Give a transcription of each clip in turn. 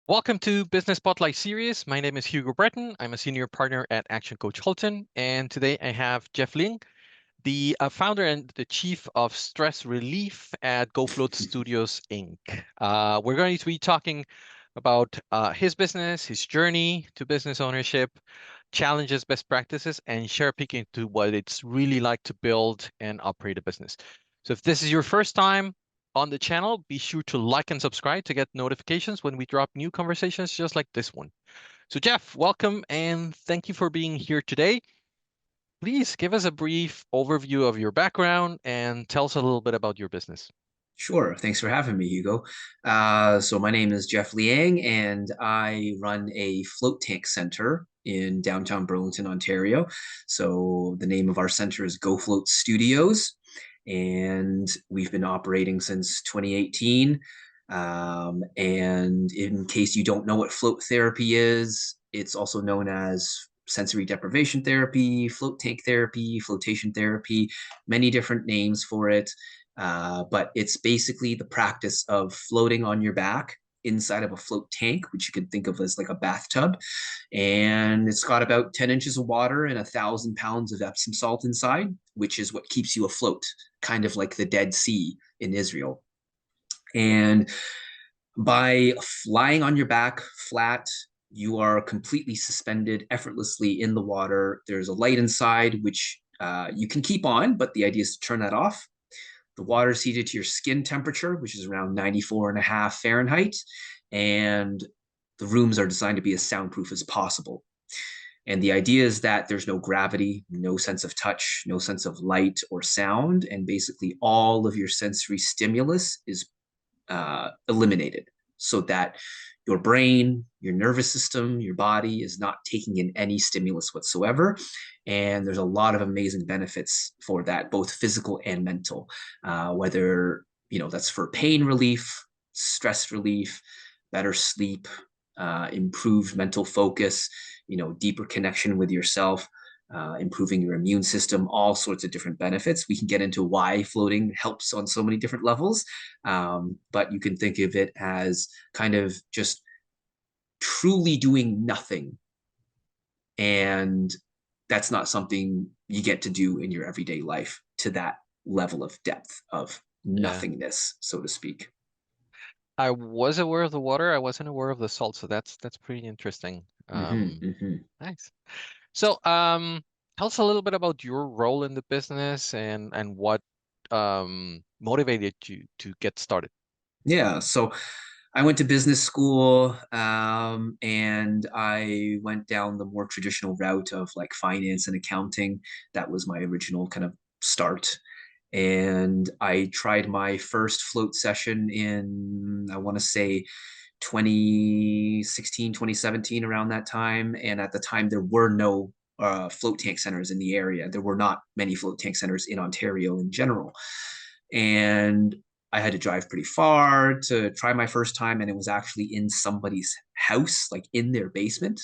Welcome to Business Spotlight Series. My name is Hugo Breton. I'm a senior partner at Action Coach Halton, and today I have Geoff Liang, the founder and the chief of stress relief at GoFloat Studios Inc. We're going to be talking about his business, his journey to business ownership, challenges, best practices, and share peek into what it's really like to build and operate a business. So if this is your first time on the channel, be sure to like and subscribe to get notifications when we drop new conversations just like this one. So Geoff, welcome and thank you for being here today. Please give us a brief overview of your background and tell us a little bit about your business. Sure. Thanks for having me, Hugo. So my name is Geoff Liang, and I run a float tank center in downtown Burlington, Ontario. So the name of our center is GoFloat Studios, and we've been operating since 2018. And in case you don't know what float therapy is, it's also known as sensory deprivation therapy, float tank therapy, flotation therapy, many different names for it. But it's basically the practice of floating on your back inside of a float tank, which you could think of as like a bathtub. And it's got about 10 inches of water and 1,000 pounds of Epsom salt inside, which is what keeps you afloat, kind of like the Dead Sea in Israel. And by flying on your back flat, you are completely suspended effortlessly in the water. There's a light inside, which you can keep on, but the idea is to turn that off. The water is heated to your skin temperature, which is around 94.5 Fahrenheit. And the rooms are designed to be as soundproof as possible. And the idea is that there's no gravity, no sense of touch, no sense of light or sound. And basically, all of your sensory stimulus is eliminated so that your brain, your nervous system, your body is not taking in any stimulus whatsoever. And there's a lot of amazing benefits for that, both physical and mental, whether, that's for pain relief, stress relief, better sleep, improved mental focus, deeper connection with yourself, improving your immune system, all sorts of different benefits. We can get into why floating helps on so many different levels, but you can think of it as kind of just truly doing nothing. And that's not something you get to do in your everyday life to that level of depth of Yeah, nothingness, so to speak. I was aware of the water. I wasn't aware of the salt, so that's pretty interesting. Mm-hmm, mm-hmm. Nice. So, tell us a little bit about your role in the business and what motivated you to get started. Yeah. So I went to business school, and I went down the more traditional route of like finance and accounting. That was my original kind of start. And I tried my first float session in, I want to say, 2016, 2017, around that time. And at the time, there were no float tank centers in the area. There were not many float tank centers in Ontario in general. And I had to drive pretty far to try my first time, and it was actually in somebody's house, like in their basement.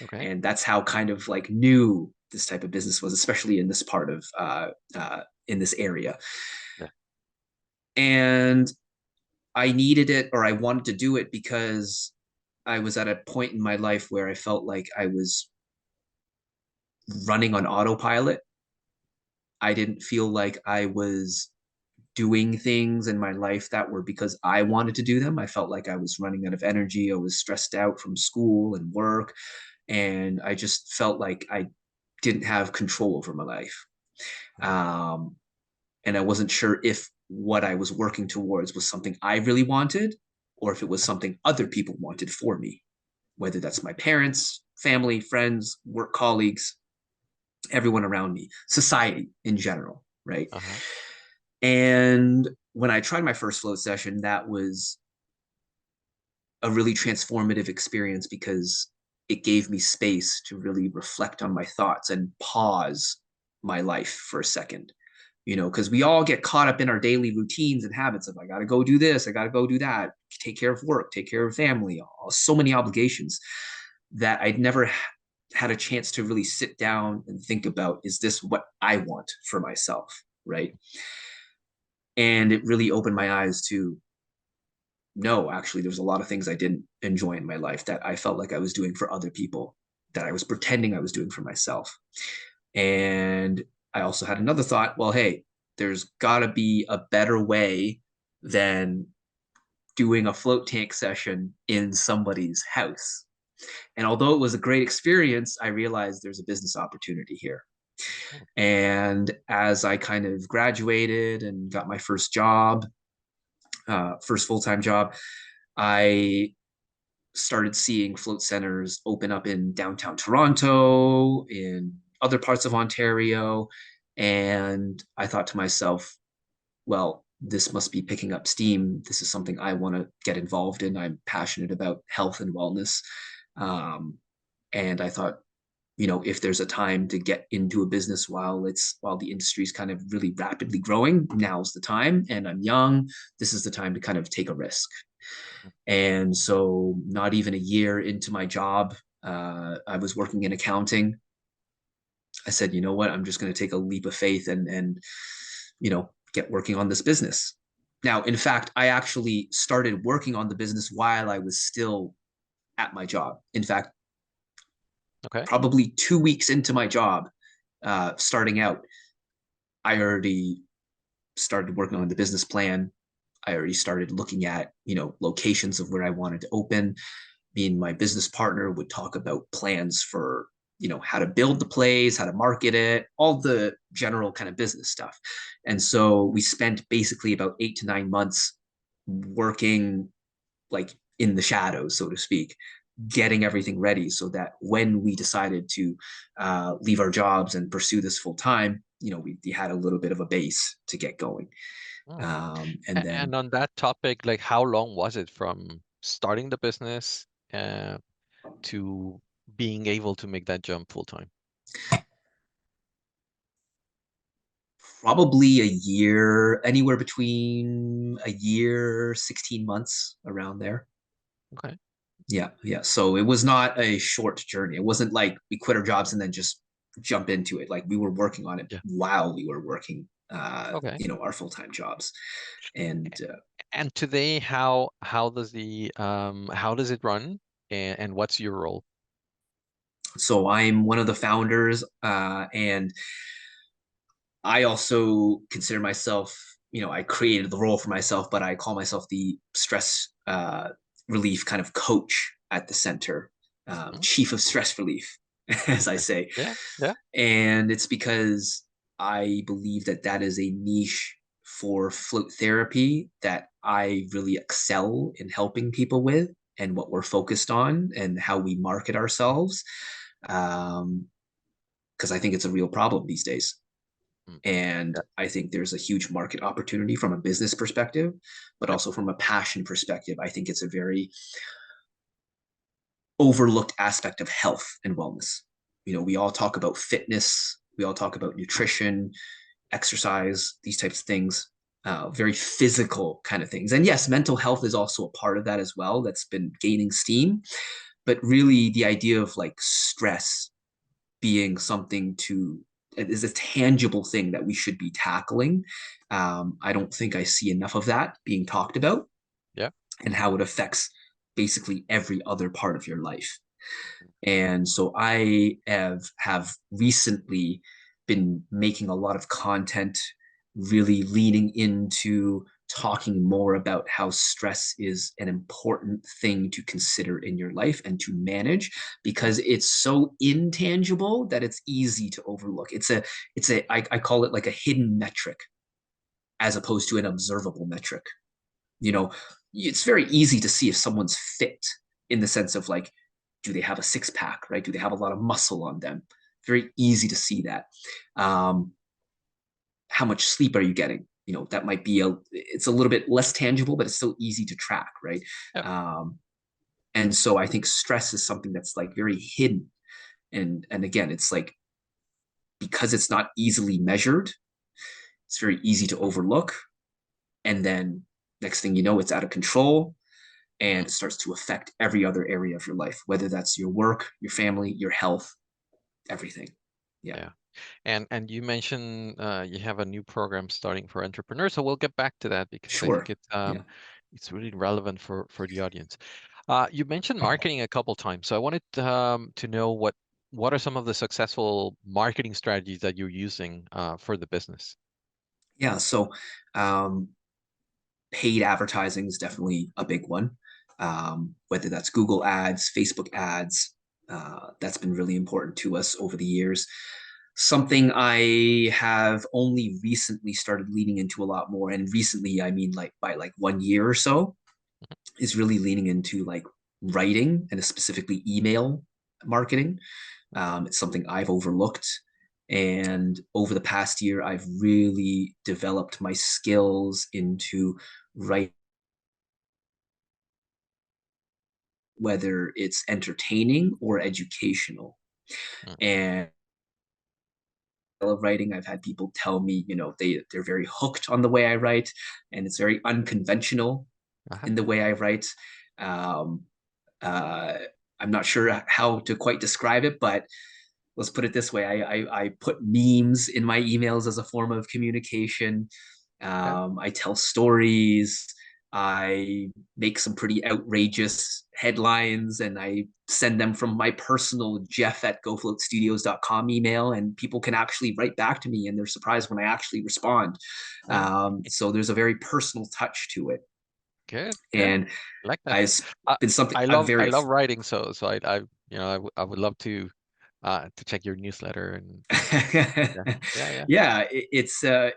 Okay. And that's how kind of like new this type of business was, especially in this part of in this area. Yeah. And I needed it, or I wanted to do it because I was at a point in my life where I felt like I was running on autopilot. I didn't feel like I was doing things in my life that were because I wanted to do them. I felt like I was running out of energy. I was stressed out from school and work. And I just felt like I didn't have control over my life. Mhm. Um, and I wasn't sure if what I was working towards was something I really wanted or if it was something other people wanted for me, whether that's my parents, family, friends, work colleagues, everyone around me, society in general, right? Uh-huh. And when I tried my first float session, that was a really transformative experience because it gave me space to really reflect on my thoughts and pause my life for a second. Because we all get caught up in our daily routines and habits of I got to go do this, I got to go do that, take care of work, take care of family, so many obligations that I'd never had a chance to really sit down and think about, is this what I want for myself? Right. And it really opened my eyes to no, actually, there was a lot of things I didn't enjoy in my life that I felt like I was doing for other people, that I was pretending I was doing for myself. And I also had another thought, well, hey, there's got to be a better way than doing a float tank session in somebody's house. And although it was a great experience, I realized there's a business opportunity here. Mm. And as I kind of graduated and got my first job, first full time job, I started seeing float centers open up in downtown Toronto, in other parts of Ontario. And I thought to myself, well, this must be picking up steam. This is something I want to get involved in. I'm passionate about health and wellness. Um, and I thought, if there's a time to get into a business while the industry is kind of really rapidly growing, now's the time. And I'm young. This is the time to kind of take a risk. And so, not even a year into my job, I was working in accounting. I said, you know what? I'm just going to take a leap of faith and get working on this business. Now, in fact, I actually started working on the business while I was still at my job. In fact, Okay. probably 2 weeks into my job, starting out, I already started working on the business plan. I already started looking at, locations of where I wanted to open. Me and my business partner would talk about plans for, how to build the place, how to market it, all the general kind of business stuff. And so we spent basically about 8 to 9 months working like in the shadows, so to speak, getting everything ready so that when we decided to leave our jobs and pursue this full time, we had a little bit of a base to get going. Mm. And then And on that topic, like how long was it from starting the business to being able to make that jump full time? probably a year, anywhere between a year, 16 months around there. Okay. Yeah, yeah. So it was not a short journey. It wasn't like we quit our jobs and then just jump into it. Like we were working on it Yeah. while we were working, Okay. our full time jobs. And And today, how does it run, and what's your role? so I'm one of the founders, and I also consider myself, I created the role for myself, but I call myself the stress relief kind of coach at the center, Mm. chief of stress relief, as I say. Yeah. Yeah. And it's because I believe that that is a niche for float therapy that I really excel in helping people with, and what we're focused on and how we market ourselves. Because I think it's a real problem these days. Mm. And Yeah. I think there's a huge market opportunity from a business perspective, but Yep. also from a passion perspective. I think it's a very overlooked aspect of health and wellness. We all talk about fitness, we all talk about nutrition, exercise, these types of things, very physical kind of things. And yes, mental health is also a part of that as well. That's been gaining steam. But really, the idea of like stress being something to is a tangible thing that we should be tackling. I don't think I see enough of that being talked about, Yeah. and how it affects basically every other part of your life. And so I have recently been making a lot of content, really leaning into talking more about how stress is an important thing to consider in your life and to manage, Mm. because it's so intangible that it's easy to overlook. I call it like a hidden metric as opposed to an observable metric. You Mm. know, it's very easy to see if someone's fit, in the sense of like, do they have a six pack, right? Do they have a lot of muscle on them? Very easy to see that. Um, how much sleep are you getting? That might be it's a little bit less tangible, but it's still easy to track, right? Yep. Um, and so I think stress is something that's like very hidden. And again, it's like, because it's not easily measured, it's very easy to overlook. And then next thing you know, it's out of control, and Mm. it starts to affect every other area of your life, whether that's your work, your family, your health, everything. Yeah. Yeah. And you mentioned you have a new program starting for entrepreneurs, so we'll get back to that because I think Sure. it's Yeah. it's really relevant for the audience. You mentioned marketing a couple times, so I wanted to know what are some of the successful marketing strategies that you're using for the business? Yeah, so um, paid advertising is definitely a big one. Whether that's Google ads, Facebook ads, that's been really important to us over the years. Something I have only recently started leaning into a lot more, and recently I mean like by like 1 year or so, is really leaning into like writing and specifically email marketing. It's something I've overlooked. And over the past year, I've really developed my skills into writing, whether it's entertaining or educational. Mm. And I love writing. I've had people tell me, they're very hooked on the way I write, and it's very unconventional Uh-huh. in the way I write. Um, uh, I'm not sure how to quite describe it, but let's put it this way: I put memes in my emails as a form of communication. Okay. I tell stories. I make some pretty outrageous headlines and I send them from my personal Geoff at GoFloatStudios.com email, and people can actually write back to me and they're surprised when I actually respond. Oh, So there's a very personal touch to it. good, good. And I like that. it's I been something I I'm love I very love writing, so I would love to check your newsletter and yeah, yeah, yeah. yeah,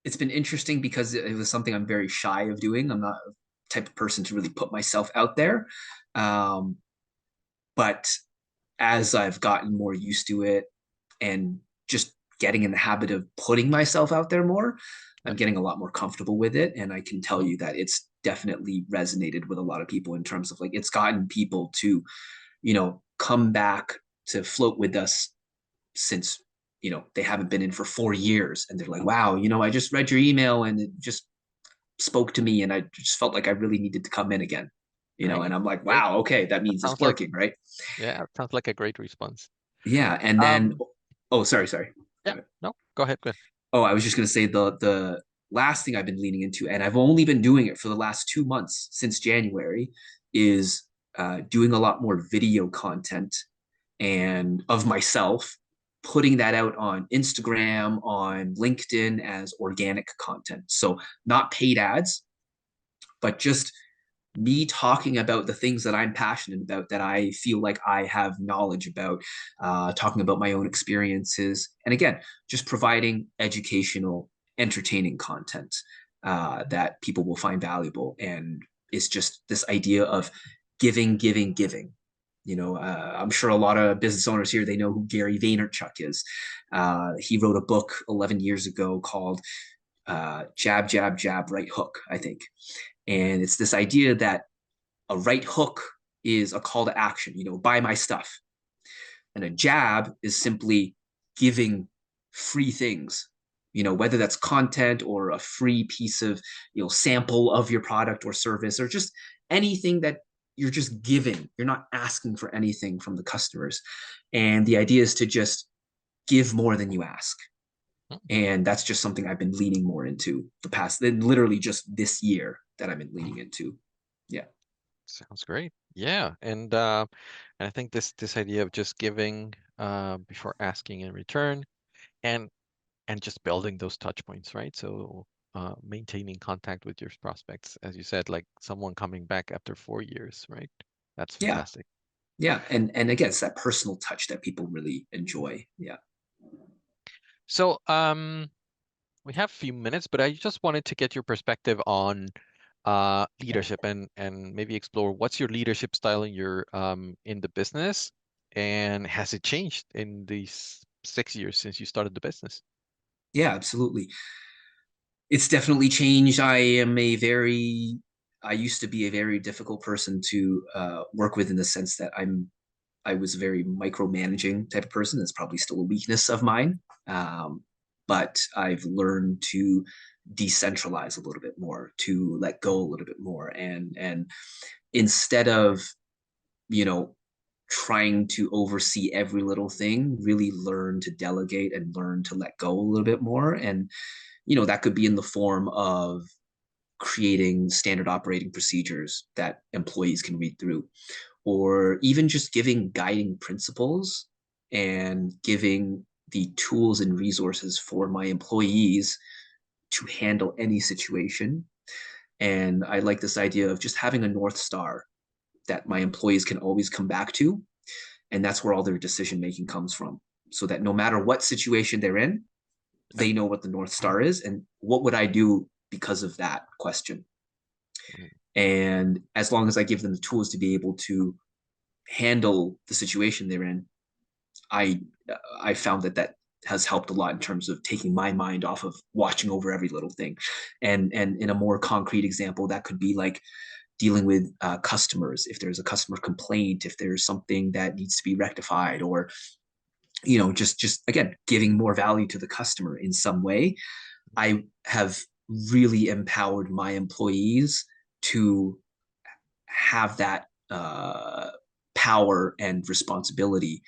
it's been interesting because it was something I'm very shy of doing. I'm not a type of person to really put myself out there. Um, but as I've gotten more used to it and just getting in the habit of putting myself out there more, I'm Yeah. getting a lot more comfortable with it. And I can tell Mm, you that it's definitely resonated with a lot of people in terms of like it's gotten people to, come back to float with us since they haven't been in for 4 years and they're like, wow, I just read your email and it just spoke to me and I just felt like I really needed to come in again, and great, I'm like, great. wow, okay, that That means it's sounds like working, right? yeah, it sounds like a great response. Yeah. And then, Um, oh, sorry. yeah, no, go ahead, go ahead. Oh, I was just going to say the last thing I've been leaning into, and I've only been doing it for the last 2 months since January, is doing a lot more video content and of myself, putting that out on Instagram, on LinkedIn as organic content. So not paid ads, but just me talking about the things that I'm passionate about, that I feel like I have knowledge about, talking about my own experiences. And again, just providing educational, entertaining content that people will find valuable. And it's just this idea of giving, giving, giving. I'm sure a lot of business owners here, they know who Gary Vaynerchuk is. He wrote a book 11 years ago called Jab, Jab, Jab, Right Hook, I think. And it's this idea that a right hook is a call to action, buy my stuff. And a jab is simply giving free things, whether that's content or a free piece of, sample of your product or service, or just anything that you're just giving. You're not asking for anything from the customers. And the idea is to just give more than you ask. Mm, And that's just something I've been leaning more into the past, literally just this year that I've been mm, leaning into. Yeah. sounds great. Yeah, and I think this idea of just giving before asking in return, and and just building those touch points, right? So maintaining contact with your prospects, as you said, like someone coming back after 4 years, right? That's Yeah. fantastic. Yeah. And again, it's that personal touch that people really enjoy. Yeah. So we have a few minutes, but I just wanted to get your perspective on leadership and maybe explore what's your leadership style in the business, and has it changed in these 6 years since you started the business? Yeah, absolutely. It's definitely changed. I used to be a very difficult person to work with, in the sense that I was a very micromanaging type of person. That's probably still a weakness of mine. Um, but I've learned to decentralize a little bit more, to let go a little bit more, and instead of you know trying to oversee every little thing, really learn to delegate and learn to let go a little bit more. And that could be in the form of creating standard operating procedures that employees can read through, or even just giving guiding principles and giving the tools and resources for my employees to handle any situation. And I like this idea of just having a North Star that my employees can always come back to. And that's where all their decision making comes from. So that no matter what situation they're in, they know what the North Star is and what would I do because of that question. And as long as I give them the tools to be able to handle the situation they're in, I found that has helped a lot in terms of taking my mind off of watching over every little thing. And in a more concrete example, that could be like dealing with customers. If there's a customer complaint, if there's something that needs to be rectified, or just again giving more value to the customer in some way, I have really empowered my employees to have that power and responsibility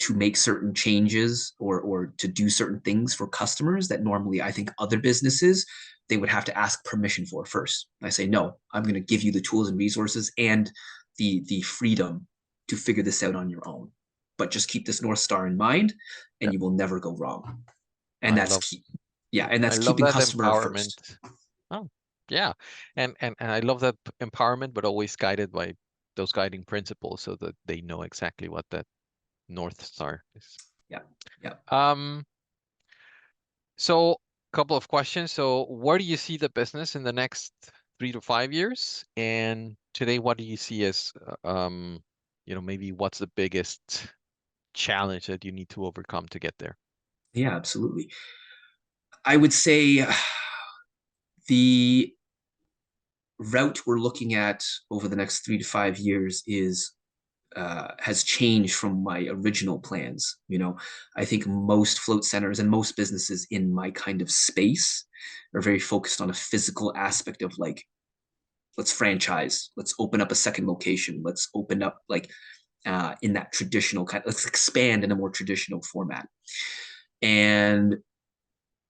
to make certain changes or to do certain things for customers that normally I think other businesses they would have to ask permission for first. I say, no, I'm going to give you the tools and resources and the freedom to figure this out on your own. But just keep this North Star in mind and Yeah. you will never go wrong. And I that's love key. Yeah, and that's I love keeping that customer first. empowerment. Oh, yeah. And I love that empowerment, but always guided by those guiding principles so that they know exactly what that North Star is. Yeah, yeah. Um, so a couple of questions. So where do you see the business in the next 3 to 5 years? And today, what do you see as, maybe what's the biggest challenge that you need to overcome to get there? Yeah, absolutely. I would say the route we're looking at over the next 3 to 5 years is has changed from my original plans. I think most float centers and most businesses in my kind of space are very focused on a physical aspect of like, let's franchise, let's open up a second location, let's open up like in that traditional kind, let's expand in a more traditional format. And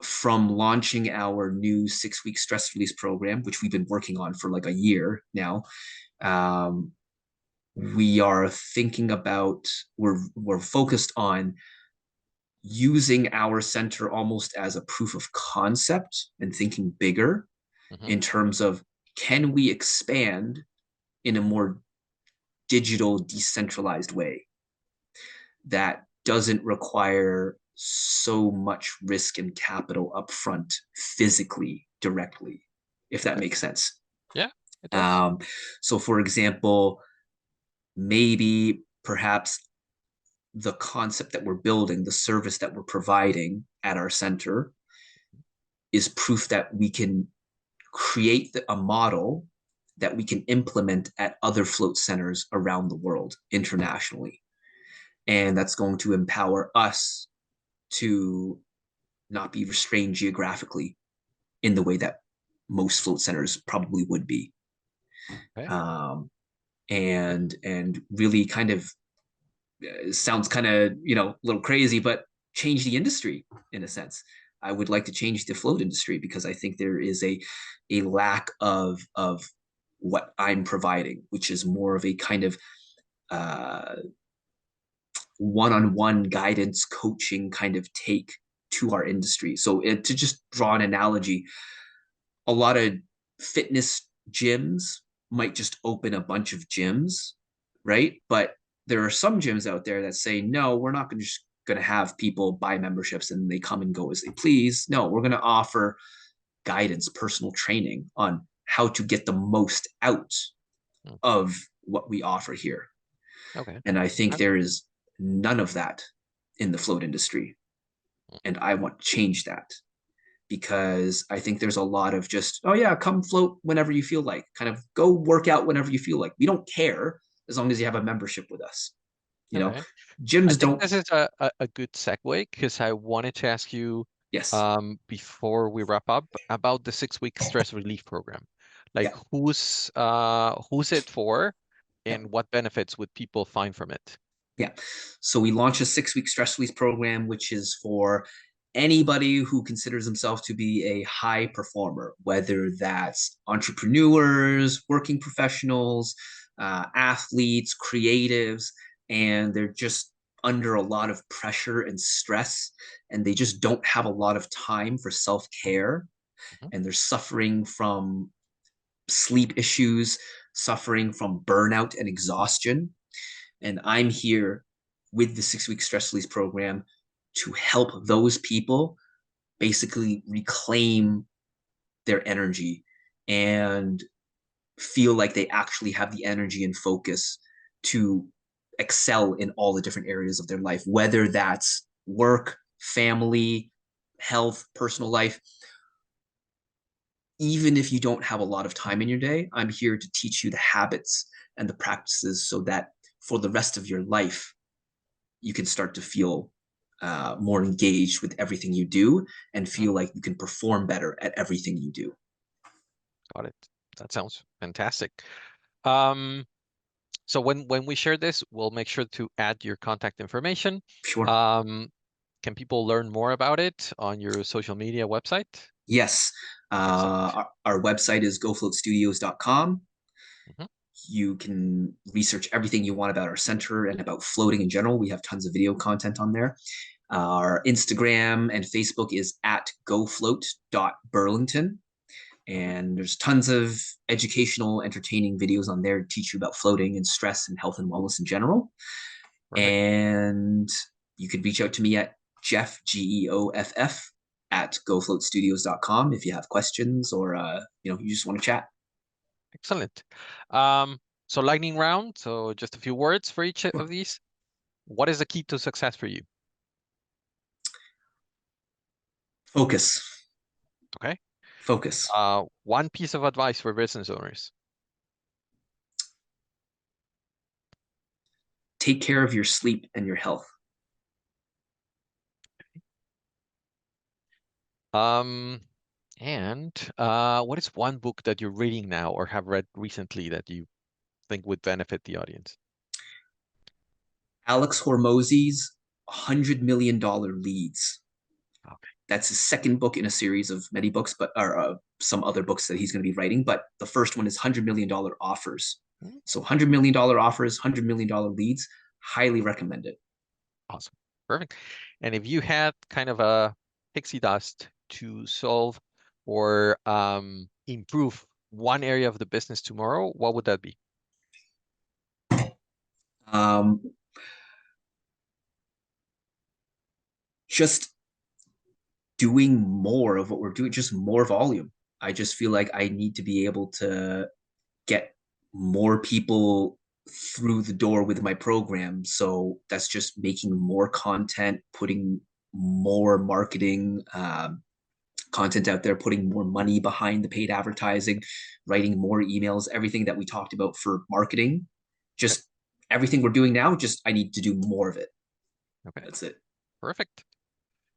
from launching our new 6-week stress release program, which we've been working on for like a year now, we are thinking about, we're focused on using our center almost as a proof of concept and thinking bigger Hmm. in terms of, can we expand in a more digital, decentralized way that doesn't require so much risk and capital upfront physically directly, if that Okay. makes sense. Yeah, it does. Um, so, for example, maybe perhaps the concept that we're building, the service that we're providing at our center is proof that we can create a model that we can implement at other float centers around the world internationally. And that's going to empower us to not be restrained geographically in the way that most float centers probably would be. Okay. And really kind of sounds kind of a little crazy, but change the industry in a sense. I would like to change the float industry because I think there is a lack of what I'm providing, which is more of a kind of one-on-one guidance, coaching kind of take to our industry. So to just draw an analogy, a lot of fitness gyms might just open a bunch of gyms, right? But there are some gyms out there that say, no, we're not going to have people buy memberships and they come and go as they please. No, we're going to offer guidance, personal training on how to get the most out Mm. of what we offer here. Okay. And I think Uh, there is none of that in the float industry. And I want to change that because I think there's a lot of just, oh yeah, come float whenever you feel like, kind of go work out whenever you feel like. We don't care as long as you have a membership with us. You know, Okay. I gyms think don't. this is a good segue because I wanted to ask you Yes. before we wrap up about the 6-week stress relief program. Like Yeah. who's it for Yeah. and what benefits would people find from it? Yeah. So we launched a 6-week stress release program, which is for anybody who considers himself to be a high performer, whether that's entrepreneurs, working professionals, athletes, creatives, and they're just under a lot of pressure and stress, and they just don't have a lot of time for self care, Mhm. and they're suffering from sleep issues, suffering from burnout and exhaustion. And I'm here with the 6 week stress release program to help those people basically reclaim their energy and feel like they actually have the energy and focus to excel in all the different areas of their life, whether that's work, family, health, personal life. Even if you don't have a lot of time in your day, I'm here to teach you the habits and the practices so that for the rest of your life, you can start to feel more engaged with everything you do and Mhm. feel like you can perform better at everything you do. Got it. That sounds fantastic. Um, so when we share this, we'll make sure to add your contact information. Sure. Um, can people learn more about it on your social media website? Yes. Excellent. Our website is GoFloatStudios.com. Mhm. You can research everything you want about our center and about floating in general. We have tons of video content on there. Our Instagram and Facebook is at gofloat.burlington. Mhm. And there's tons of educational, entertaining videos on there to teach you about floating and stress and health and wellness in general. Perfect. And you could reach out to me at Geoff, Geoff, at gofloatstudios.com if you have questions or you just want to chat. Excellent. Um, so lightning round. So just a few words for each of Sure. these. What is the key to success for you? Focus. Okay. Focus. One piece of advice for business owners. Take care of your sleep and your health. Um, and what is one book that you're reading now or have read recently that you think would benefit the audience? Alex Hormozy's $100 million leads. Okay. That's his second book in a series of many books, but or some other books that he's going to be writing. But the first one is $100 million offers. Mm, So $100 million offers, $100 million leads. Highly recommend it. awesome. Perfect. And if you had kind of a pixie dust to solve or improve one area of the business tomorrow, what would that be? Um, just doing more of what we're doing, just more volume. I just feel like I need to be able to get more people through the door with my program. So that's just making more content, putting more marketing content out there, putting more money behind the paid advertising, writing more emails, everything that we talked about for marketing. Okay. Just everything we're doing now, just I need to do more of it. Okay. That's it. Perfect.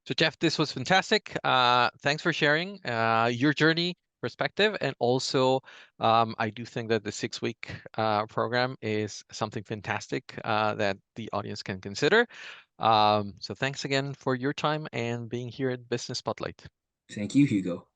So Geoff, this was fantastic. Thanks for sharing your journey perspective. And also, I do think that the 6 week program is something fantastic that the audience can consider. So thanks again for your time and being here at Business Spotlight. Thank you, Hugo.